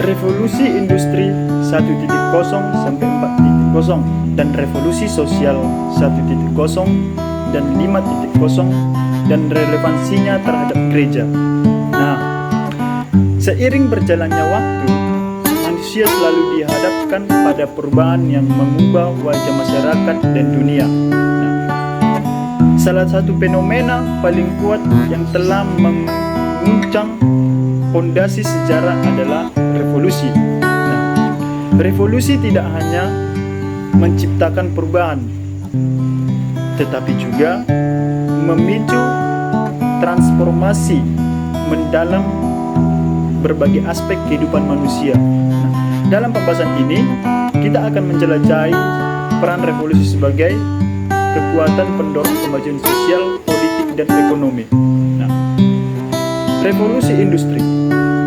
revolusi industri 1.0 sampai 4.0 dan revolusi sosial 1.0 dan 5.0 dan relevansinya terhadap gereja. Nah, seiring berjalannya waktu, manusia selalu dihadapkan pada perubahan yang mengubah wajah masyarakat dan dunia. Nah, salah satu fenomena paling kuat yang telah menguncang fondasi sejarah adalah revolusi. Nah, revolusi tidak hanya menciptakan perubahan, tetapi juga memicu transformasi mendalam berbagai aspek kehidupan manusia. Nah, dalam pembahasan ini, kita akan menjelajahi peran revolusi sebagai kekuatan pendorong kemajuan sosial, politik, dan ekonomi. Nah, revolusi industri.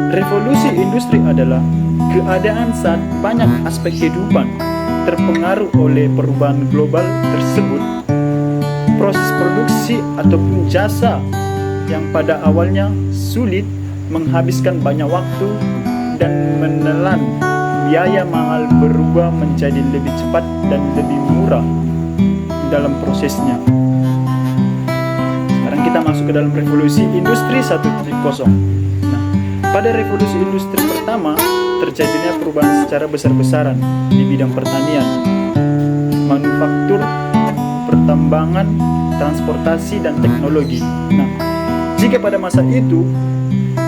Revolusi industri adalah keadaan saat banyak aspek kehidupan terpengaruh oleh perubahan global tersebut. Proses produksi ataupun jasa yang pada awalnya sulit, menghabiskan banyak waktu dan menelan biaya mahal berubah menjadi lebih cepat dan lebih murah dalam prosesnya. Sekarang kita masuk ke dalam revolusi industri 1.0. Nah, pada revolusi industri pertama terjadinya perubahan secara besar-besaran di bidang pertanian, manufaktur, pertambangan, transportasi, dan teknologi. Nah, jika pada masa itu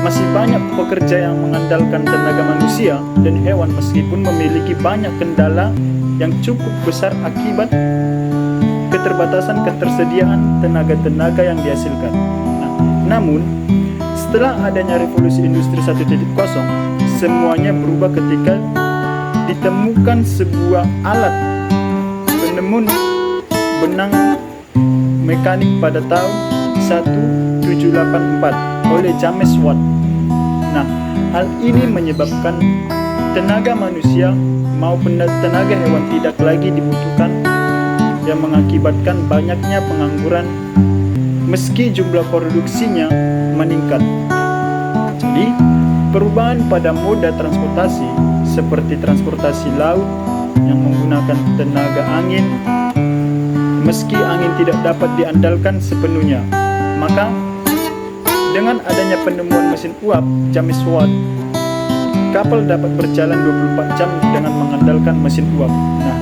masih banyak pekerja yang mengandalkan tenaga manusia dan hewan meskipun memiliki banyak kendala yang cukup besar akibat keterbatasan ketersediaan tenaga-tenaga yang dihasilkan. Nah, namun, setelah adanya revolusi industri 1.0, semuanya berubah ketika ditemukan sebuah alat penemun benang mekanik pada tahun 1784 oleh James Watt. Nah, hal ini menyebabkan tenaga manusia maupun tenaga hewan tidak lagi dibutuhkan, yang mengakibatkan banyaknya pengangguran meski jumlah produksinya meningkat. Jadi, perubahan pada moda transportasi seperti transportasi laut yang menggunakan tenaga angin, meski angin tidak dapat diandalkan sepenuhnya, maka dengan adanya penemuan mesin uap James Watt, kapal dapat berjalan 24 jam dengan mengandalkan mesin uap. Nah,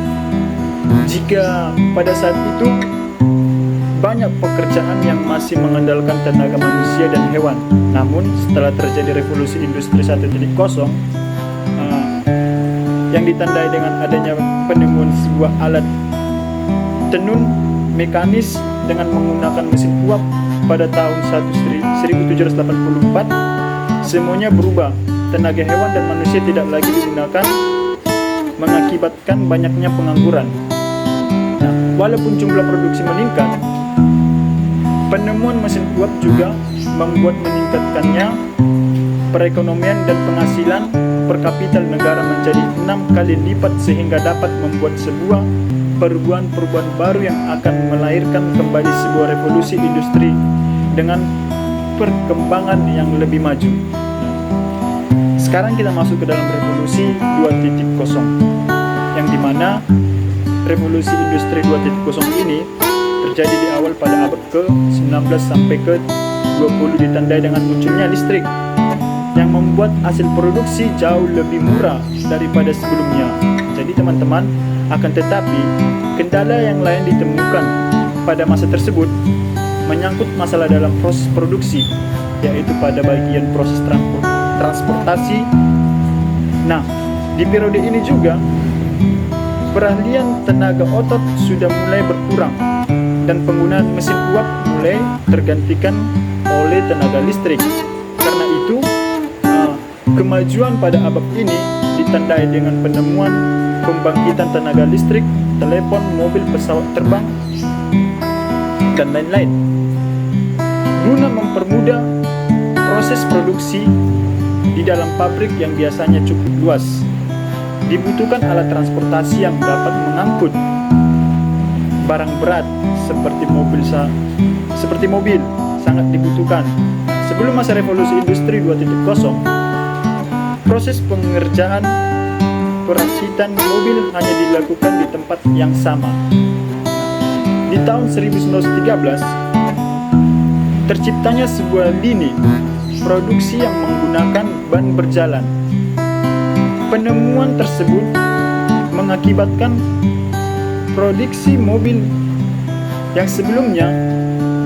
jika pada saat itu banyak pekerjaan yang masih mengandalkan tenaga manusia dan hewan, namun setelah terjadi revolusi industri 1.0 yang ditandai dengan adanya penemuan sebuah alat tenun mekanis dengan menggunakan mesin uap pada tahun 1784, semuanya berubah. Tenaga hewan dan manusia tidak lagi digunakan, mengakibatkan banyaknya pengangguran. Nah, walaupun jumlah produksi meningkat, penemuan mesin uap juga membuat meningkatkannya perekonomian dan penghasilan per kapita negara menjadi 6 kali lipat, sehingga dapat membuat sebuah perubahan-perubahan baru yang akan melahirkan kembali sebuah revolusi industri dengan perkembangan yang lebih maju. Sekarang kita masuk ke dalam revolusi 2.0, yang dimana revolusi industri 2.0 ini terjadi di awal pada abad ke-19 sampai ke-20, ditandai dengan munculnya listrik yang membuat hasil produksi jauh lebih murah daripada sebelumnya. Jadi teman-teman, akan tetapi kendala yang lain ditemukan pada masa tersebut menyangkut masalah dalam proses produksi, yaitu pada bagian proses transportasi. Nah, di periode ini juga perahlian tenaga otot sudah mulai berkurang dan penggunaan mesin uap mulai tergantikan oleh tenaga listrik. Karena itu, kemajuan pada abad ini ditandai dengan penemuan pembangkitan tenaga listrik, telepon, mobil, pesawat terbang, dan lain-lain. Guna mempermudah proses produksi di dalam pabrik yang biasanya cukup luas, dibutuhkan alat transportasi yang dapat mengangkut barang berat seperti mobil sangat dibutuhkan. Sebelum masa revolusi industri 2.0, Proses pengerjaan perakitan mobil hanya dilakukan di tempat yang sama. Di tahun 1913, terciptanya sebuah lini produksi yang menggunakan ban berjalan. Penemuan tersebut mengakibatkan produksi mobil yang sebelumnya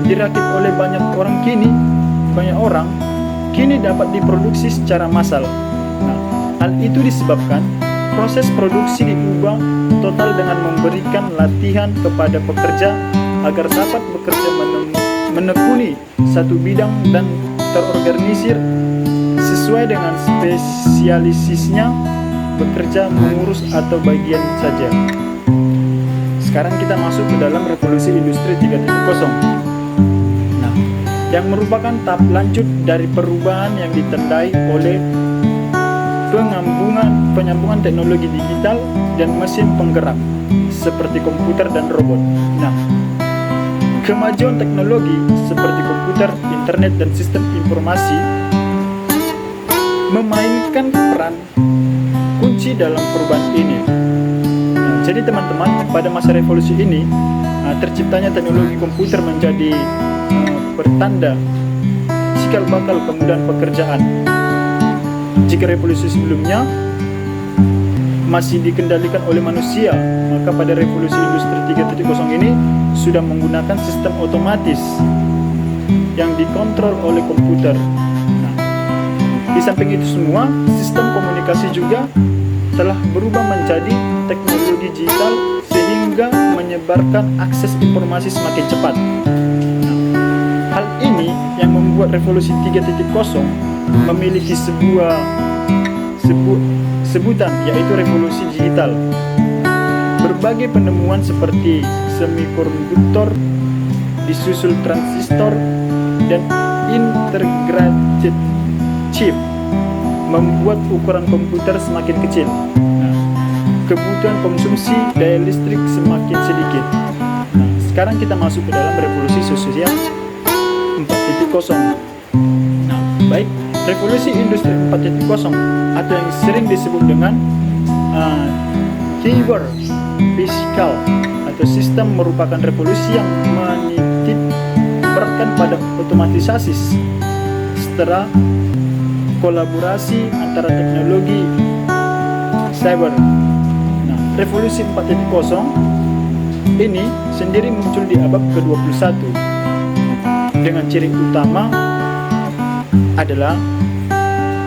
dirakit oleh banyak orang kini dapat diproduksi secara massal. Nah, hal itu disebabkan proses produksi diubah total dengan memberikan latihan kepada pekerja agar dapat bekerja menekuni satu bidang dan terorganisir sesuai dengan spesialisasinya, bekerja mengurus atau bagian saja. Sekarang kita masuk ke dalam revolusi industri 3.0. Nah, yang merupakan tahap lanjut dari perubahan yang ditandai oleh penyambungan teknologi digital dan mesin penggerak seperti komputer dan robot. Nah, kemajuan teknologi seperti komputer, internet, dan sistem informasi memainkan peran kunci dalam perubahan ini. Nah, jadi teman-teman, pada masa revolusi ini terciptanya teknologi komputer menjadi pertanda cikal bakal kemudahan pekerjaan. Jika revolusi sebelumnya masih dikendalikan oleh manusia, maka pada revolusi industri 3.0 ini sudah menggunakan sistem otomatis yang dikontrol oleh komputer. Nah, di samping itu semua, sistem komunikasi juga telah berubah menjadi teknologi digital sehingga menyebarkan akses informasi semakin cepat. Nah, hal ini yang membuat revolusi 3.0 memiliki sebutan, yaitu revolusi digital. Berbagai penemuan seperti semikonduktor, disusul transistor, dan integrated chip membuat ukuran komputer semakin kecil. Nah, kebutuhan konsumsi daya listrik semakin sedikit. Nah, sekarang kita masuk ke dalam revolusi sosial 4.0. Nah, baik, revolusi industri 4.0 atau yang sering disebut dengan cyber physical atau sistem merupakan revolusi yang menitik beratkan pada otomatisasi setelah kolaborasi antara teknologi cyber. Nah, revolusi 4.0 ini sendiri muncul di abad ke-21 dengan ciri utama adalah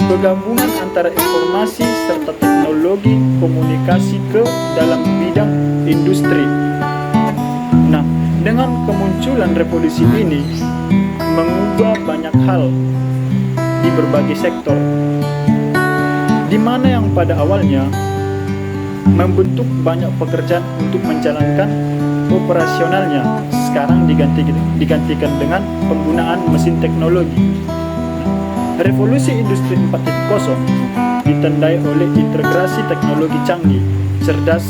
penggabungan antara informasi serta teknologi komunikasi ke dalam bidang industri. Nah, dengan kemunculan revolusi ini mengubah banyak hal di berbagai sektor, di mana yang pada awalnya membentuk banyak pekerjaan untuk menjalankan operasionalnya sekarang digantikan dengan penggunaan mesin teknologi. Revolusi industri 4.0 ditandai oleh integrasi teknologi canggih, cerdas,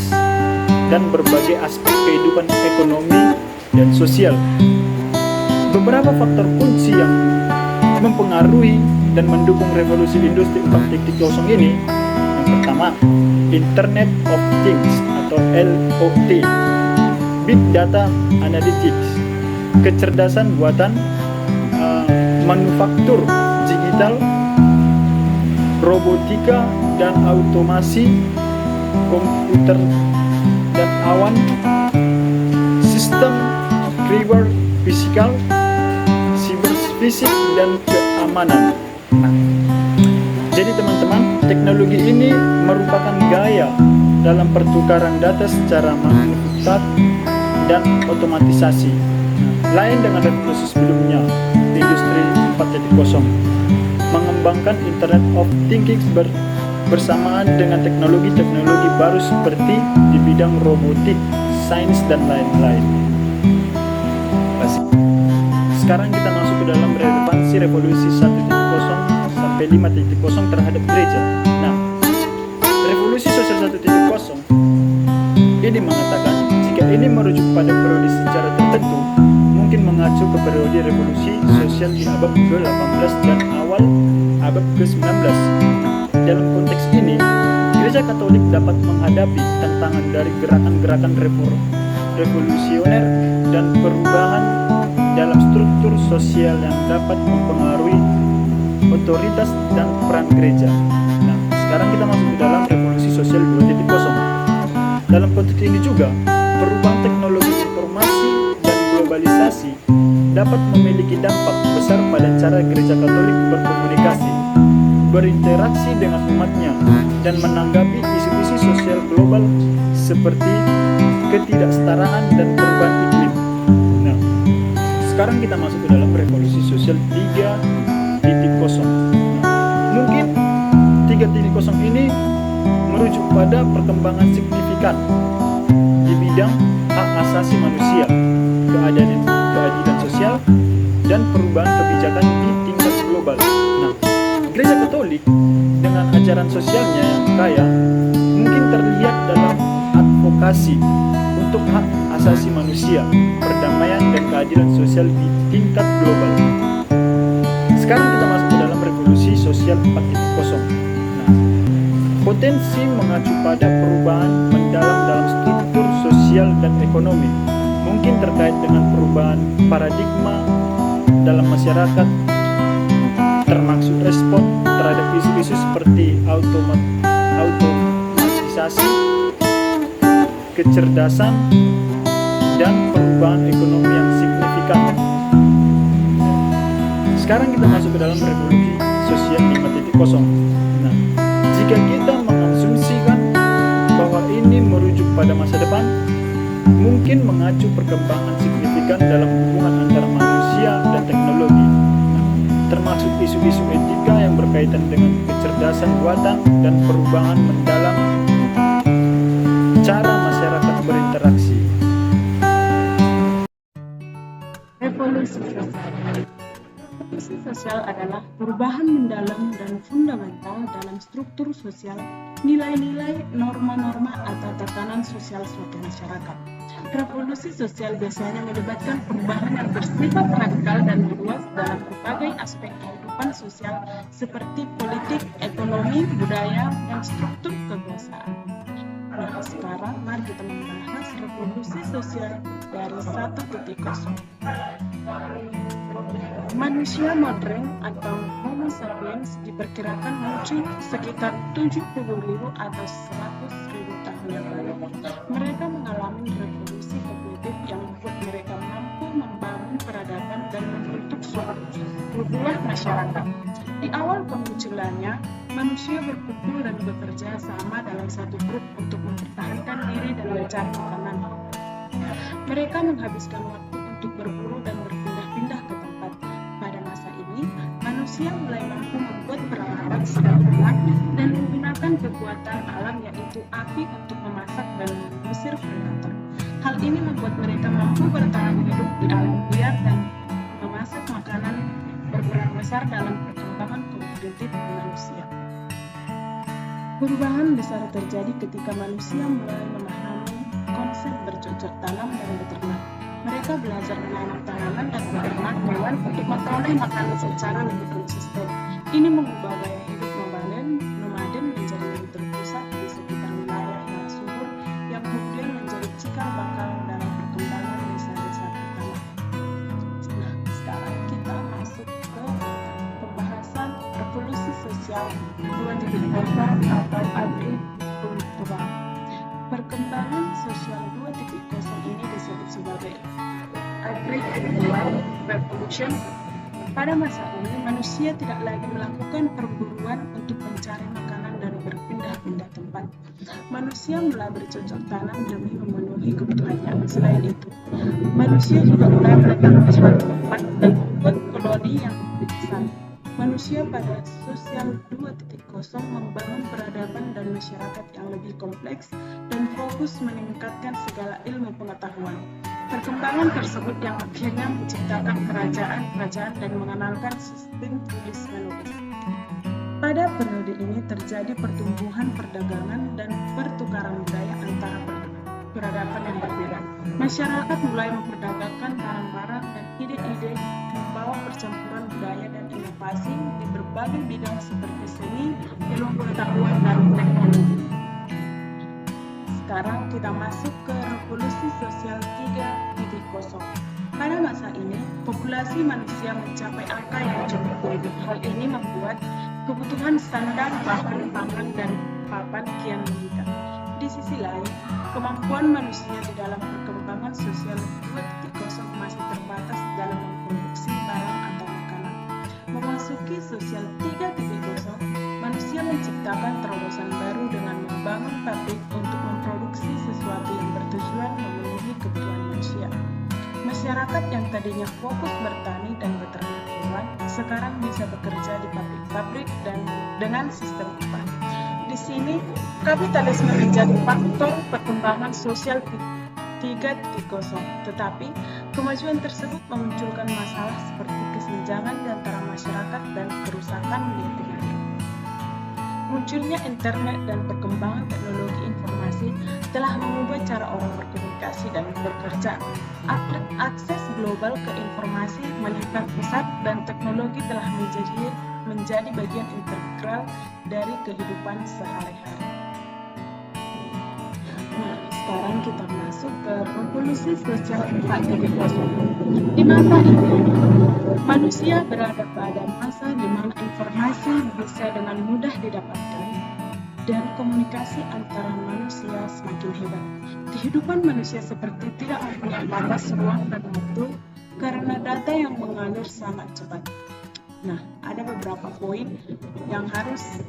dan berbagai aspek kehidupan ekonomi dan sosial. Beberapa faktor kunci yang mempengaruhi dan mendukung revolusi industri 4.0 ini, yang pertama, Internet of Things atau IoT, Big Data Analytics, kecerdasan buatan, manufaktur digital, robotika dan automasi, komputer dan awan, sistem cyber fisikal, cyber fisik, dan keamanan. Nah, jadi teman-teman, teknologi ini merupakan gaya dalam pertukaran data secara manufaktur dan otomatisasi. Lain dengan revolusi sebelumnya, industri 4.0 mengembangkan Internet of Things bersamaan dengan teknologi-teknologi baru seperti di bidang robotik, sains, dan lain-lain. Sekarang kita masuk ke dalam relevansi revolusi 1.0 sampai 5.0 terhadap gereja. Nah, revolusi sosial 1.0 ini mengatakan jika ini merujuk pada periode sejarah tertentu, mungkin mengacu ke periode revolusi sosial di abad ke-18 dan awal abad ke-19. dalam konteks ini, Gereja Katolik dapat menghadapi tantangan dari gerakan-gerakan revolusioner dan perubahan dalam struktur sosial yang dapat mempengaruhi otoritas dan peran gereja. Nah, sekarang kita masuk ke dalam revolusi sosial 2.0. Dalam konteks ini juga, perubahan teknologi informasi dan globalisasi dapat memiliki dampak besar pada cara Gereja Katolik berkomunikasi, berinteraksi dengan umatnya, dan menanggapi isu-isu sosial global seperti ketidaksetaraan dan perubahan iklim. Nah, sekarang kita masuk ke dalam revolusi sosial 3.0. Mungkin 3.0 ini merujuk pada perkembangan signifikan di bidang hak asasi manusia, keadilan sosial, dan perubahan kebijakan di tingkat global. Nah, Gereja Katolik dengan ajaran sosialnya yang kaya mungkin terlihat dalam advokasi untuk hak asasi manusia, perdamaian, dan keadilan sosial di tingkat global. Sekarang kita masuk ke dalam revolusi sosial 4.0. Nah, potensi mengacu pada perubahan mendalam dalam struktur sosial dan ekonomi, mungkin terkait dengan perubahan paradigma dalam masyarakat, termasuk respon terhadap isu-isu seperti automatisasi, kecerdasan, dan perubahan ekonomi yang signifikan. Sekarang kita masuk ke dalam revolusi sosial 5.0. Nah, jika kita mengasumsikan bahwa ini merujuk pada masa depan, mungkin mengacu perkembangan signifikan dalam hubungan antara manusia dan teknologi, termasuk isu-isu etika yang berkaitan dengan kecerdasan buatan dan perubahan mendalam cara masyarakat berinteraksi. Revolusi sosial. Revolusi sosial adalah perubahan mendalam dan fundamental dalam struktur sosial, nilai-nilai, norma-norma, atau tatanan sosial suatu masyarakat. Revolusi sosial biasanya melibatkan perubahan yang bersifat radikal dan meluas dalam berbagai aspek kehidupan sosial seperti politik, ekonomi, budaya, dan struktur kekuasaan. Nah, sekarang mari kita membahas revolusi sosial dari 1.0. Manusia modern atau Homo sapiens diperkirakan muncul sekitar 70.000 atau 100.000 tahun yang lalu. Mereka mengalami revolusi kognitif yang membuat mereka mampu membangun peradaban dan membentuk suatu buah masyarakat. Di awal kemunculannya, manusia berkumpul dan bekerja sama dalam satu grup untuk mempertahankan diri dan mencari makanan. Mereka menghabiskan waktu untuk berburu dan berpindah-pindah ke tempat. Pada masa ini, manusia mulai mampu membuat peralatan sedang berat dan menggunakan kekuatan alam yaitu api untuk memasak dan mengusir predator. Hal ini membuat mereka mampu bertahan hidup di alam liar dan memasak makanan berperan besar dalam perkembangan kognitif manusia. Perubahan besar terjadi ketika manusia mulai memahami konsep bercocok tanam dan beternak. Mereka belajar menanam tanaman dan beternak hewan untuk memperoleh makanan secara lebih konsisten. Ini mengubah gaya hidup nomaden menjadi lebih terpusat di sekitar wilayah yang subur, yang kemudian menjadi cikal bakal dalam perkembangan desa-desa pertama. Nah, sekarang kita masuk ke pembahasan revolusi sosial 2.0 atau agrikultural. Perkembangan sosial 2.0 ini disebut sebagai agricultural revolution. Pada masa ini, manusia tidak lagi melakukan perburuan untuk mencari makanan dan berpindah-pindah tempat. Manusia mulai bercocok tanam demi memenuhi kebutuhannya. Selain itu, manusia juga mulai menetap di suatu tempat dan membuat koloni yang lebih besar. Manusia pada sosial 2.0 membangun peradaban dan masyarakat yang lebih kompleks dan fokus meningkatkan segala ilmu pengetahuan. Perkembangan tersebut yang akhirnya menciptakan kerajaan-kerajaan dan mengenalkan sistem tulis-menulis. Pada periode ini terjadi pertumbuhan perdagangan dan pertukaran budaya antara peradaban yang berbeda. Masyarakat mulai memperdagangkan barang-barang dan ide-ide membawa percampuran budaya dan inovasi inovasi di berbagai bidang seperti seni, ilmu pengetahuan, dan teknologi. Sekarang kita masuk ke revolusi sosial 3.0. Pada masa ini, populasi manusia mencapai angka yang cukup tinggi. Hal ini membuat kebutuhan standar bahan pangan dan papan kian meningkat. Di sisi lain, kemampuan manusia di dalam perkembangan sosial 2.0 masih terbatas dalam memproduksi barang atau makanan. Memasuki sosial 3.0, manusia menciptakan terobosan baru dengan membangun pabrik untuk memproduksi sesuatu yang bertujuan memenuhi kebutuhan manusia. Masyarakat yang tadinya fokus bertani dan beternak hewan, sekarang bisa bekerja di pabrik-pabrik dan dengan sistem upah. Di sini, kapitalisme menjadi faktor perkembangan sosial 3.0, tetapi kemajuan tersebut memunculkan masalah seperti kesenjangan di antara masyarakat dan kerusakan lingkungan. Munculnya internet dan perkembangan teknologi informasi telah mengubah cara orang berkomunikasi dan bekerja. Akses global ke informasi meningkat pesat dan teknologi telah menjadi bagian integral dari kehidupan sehari-hari. Nah, sekarang kita masuk ke revolusi sosial 4.0. Di masa ini, manusia berada pada masa di mana informasi bisa dengan mudah didapatkan dan komunikasi antara manusia semakin hebat. Kehidupan manusia seperti tidak mempunyai batas ruang dan waktu karena data yang mengalir sangat cepat. Nah, ada beberapa poin yang harus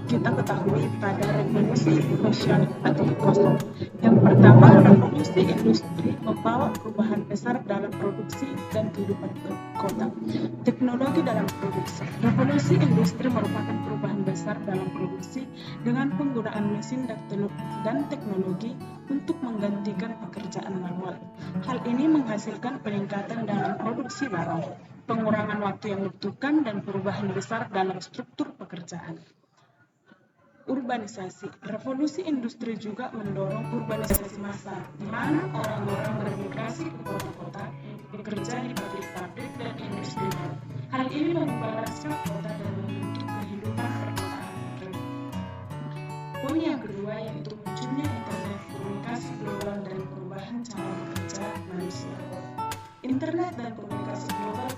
kita ketahui pada revolusi sosial 4.0. Yang pertama, revolusi industri membawa perubahan besar dalam produksi dan kehidupan kota. Teknologi dalam produksi. Revolusi industri merupakan perubahan besar dalam produksi dengan penggunaan mesin dan teknologi untuk menggantikan pekerjaan manual. Hal ini menghasilkan peningkatan dalam produksi barang, pengurangan waktu yang dibutuhkan, dan perubahan besar dalam struktur pekerjaan. Urbanisasi. Revolusi industri juga mendorong urbanisasi massal, di mana orang-orang bermigrasi ke kota-kota, bekerja di pabrik-pabrik dan industri. Hal ini mengubah rasio kota dan membentuk kehidupan perkotaan. Poin yang kedua yaitu munculnya internet, komunikasi global, dan perubahan cara bekerja manusia. Internet dan komunikasi global.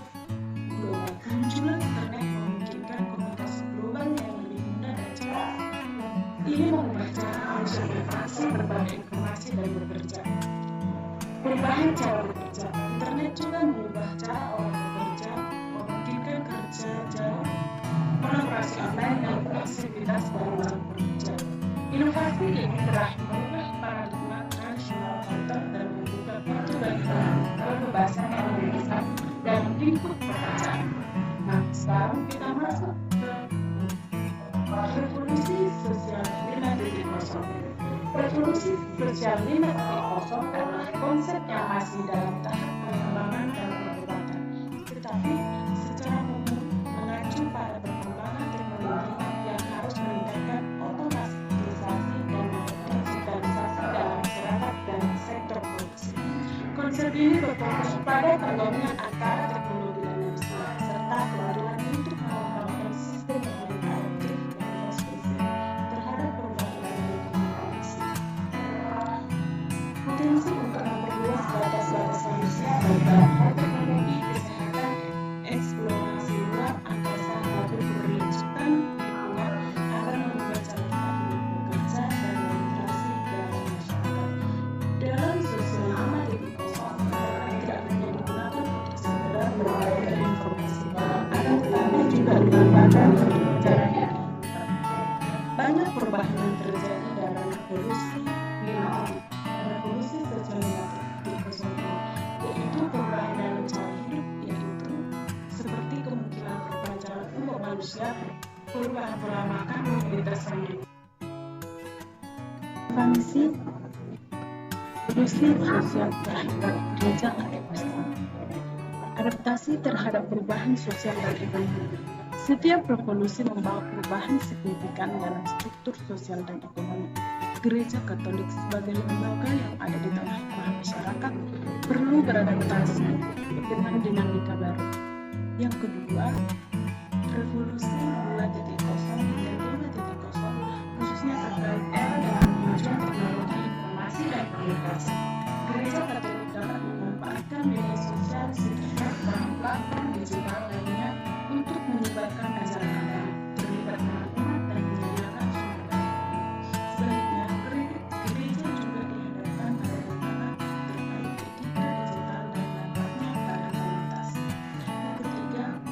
Kemunculan internet memungkinkan komunikasi global yang lebih mudah dan cepat. Ini mengubah cara manusia berinteraksi, berbagi informasi, dan bekerja. Perubahan cara bekerja. Internet juga mengubah cara orang bekerja, memungkinkan kerja jauh, kolaborasi online, dan fleksibilitas dalam jam kerja. Inovasi ini telah mengubah paradigma tradisional kantor dan membuka pintu bagi kebebasan yang lebih besar dalam lingkup pekerjaan. Nah, sekarang kita masuk ke revolusi sosial 5.0. Revolusi sosial 5.0 adalah konsep yang masih dalam tahap pengembangan dan perdebatan, tetapi secara umum mengacu pada perkembangan teknologi yang harus meningkatkan otomatisasi dan digitalisasi dalam masyarakat dan sektor produksi. Konsep ini berfokus pada pergabungan antara teknologi dan manusia, serta keadilan untuk mengembangkan sistem ekonomi adaptif dan responsif terhadap perubahan lingkungan produksi. Potensi untuk memperluas batas-batas manusia dalam hal teknologi, kesehatan, eksplorasi luar angkasa, maupun keberlanjutan lingkungan akan mengubah cara kita bekerja dan berinteraksi dalam masyarakat. Dalam sosial 5.0, tidak hanya digunakan untuk sekedar berbagi informasi, akan tetapi juga dimanfaatkan untuk caranya. Banyak perubahan yang terjadi dalam revolusi sosial 5.0, yaitu perubahan dalam cara hidup, yaitu seperti kemungkinan perpanjangan umur manusia, perubahan pola makan, mobilitas yang revolusi sosial terhadap gereja atau Islam. Adaptasi terhadap perubahan sosial dan ekonomi. Setiap revolusi membawa perubahan signifikan dalam struktur sosial dan ekonomi. Gereja Katolik sebagai lembaga yang ada di tengah-tengah masyarakat perlu beradaptasi dengan dinamika baru. Yang kedua,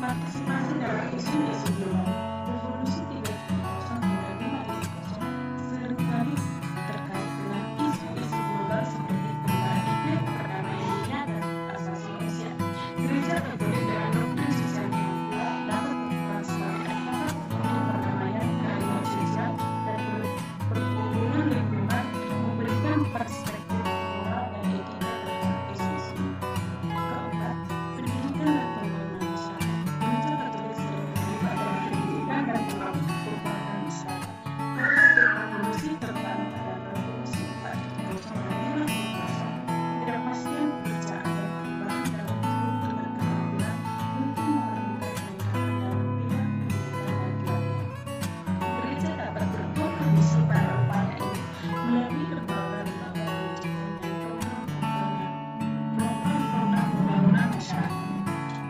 Partisipasi dalam isu-isu global, revolusi 3.0 hingga 5.0 seringkali terkait dengan isu-isu global seperti perubahan iklim, perdamaian dunia, dan asasi manusia. Gereja Katolik dengan doktrin sosial yang kuat dapat berperan sebagai advokat untuk perdamaian, keadilan sosial, dan perlindungan lingkungan, memberikan perspektif moral dan etika terhadap isu-isu. Keempat, pendidikan dan pembangunan masyarakat. Gereja Katolik sering terlibat dalam pendidikan dan pembangunan masyarakat. Karena berkontribusi terutama pada revolusi 4.0 dan 5.0, ketidakpastian pekerjaan dan perubahan dalam hidup dengan keterampilan mungkin memerlukan peningkatan dalam bidang pendidikan dan pelatihan. Gereja dapat berkontribusi pada upaya ini melalui lembaga-lembaga pendidikan dan program pembangunan masyarakat.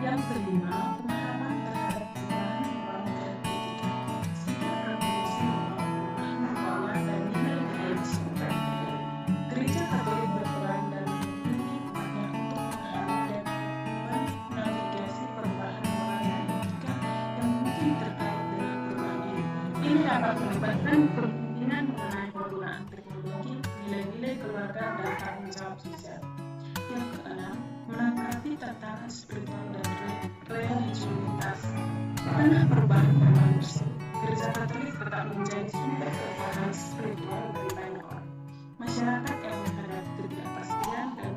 Yang kelima, pemahaman terhadap perubahan moral dan etika. Sikap revolusi membawa perubahan moral dan nilai-nilai masyarakat. Gereja Katolik berperan dalam membimbing umatnya untuk memahami dan menavigasi perubahan moral dan etika yang mungkin terkait dengan perubahan ini. Ini dapat melibatkan pembimbingan mengenai penggunaan teknologi, nilai-nilai keluarga, dan tanggung jawab sosial. Yang keenam, menanggapi tantangan spiritual dan religiusitas. Di tengah perubahan moral tersebut, Gereja Katolik tetap menjadi sumber kekuatan spiritual bagi banyak orang. Masyarakat yang menghadapi ketidakpastian dan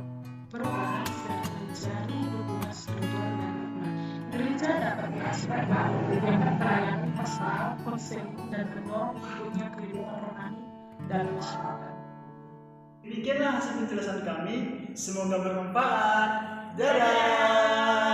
perubahan sedang mencari dukungan spiritual dan makna. Gereja dapat berasal dengan pelayanan pastoral, konseling, dan mendorong tumbuhnya kehidupan rohani dalam masyarakat. Demikianlah hasil penjelasan kami. Semoga bermanfaat. Dadah.